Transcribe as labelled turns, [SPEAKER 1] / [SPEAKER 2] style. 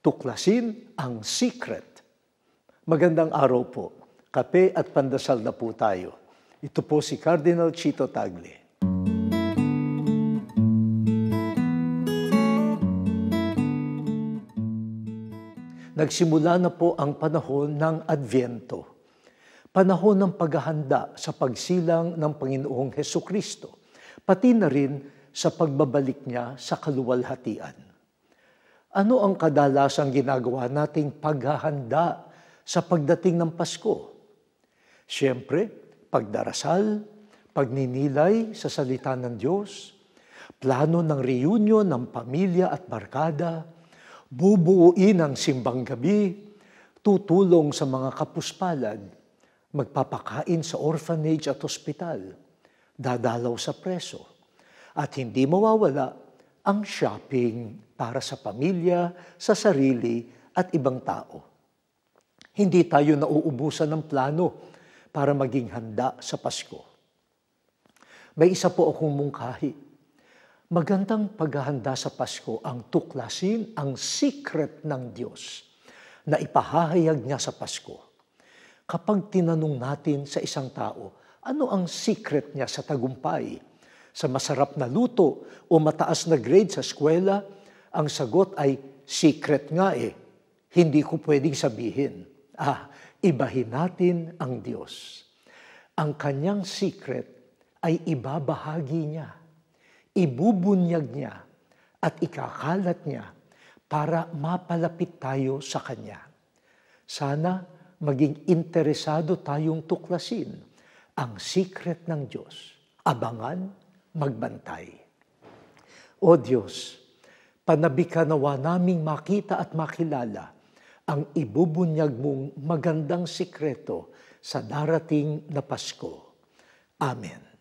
[SPEAKER 1] tuklasin ang secret. Magandang araw po. Kape at pandasal na po tayo. Ito po si Cardinal Chito Tagle. Nagsimula na po ang panahon ng Adbyento. Panahon ng paghahanda sa pagsilang ng Panginoong Hesukristo, pati na rin sa pagbabalik niya sa kaluwalhatian. Ano ang kadalasang ginagawa nating paghahanda sa pagdating ng Pasko? Siyempre, pagdarasal, pagninilay sa salita ng Diyos, plano ng reunion ng pamilya at barkada, bubuuin ang simbang gabi, tutulong sa mga kapuspalad, magpapakain sa orphanage at ospital, dadalaw sa preso, at hindi mawawala ang shopping para sa pamilya, sa sarili at ibang tao. Hindi tayo nauubusan ng plano para maging handa sa Pasko. May isa po akong mungkahi. Magandang paghahanda sa Pasko ang tuklasin ang secret ng Diyos na ipahahayag niya sa Pasko. Kapag tinanong natin sa isang tao, ano ang secret niya sa tagumpay? Sa masarap na luto o mataas na grade sa eskwela, ang sagot ay, secret nga eh. Hindi ko pwedeng sabihin. Ibahin natin ang Diyos. Ang kanyang secret ay ibabahagi niya, ibubunyag niya, at ikakalat niya para mapalapit tayo sa Kanya. Sana maging interesado tayong tuklasin ang secret ng Diyos. Abangan, magbantay. O Diyos, panabika nawa naming makita at makilala ang ibubunyag mong magandang sikreto sa darating na Pasko. Amen.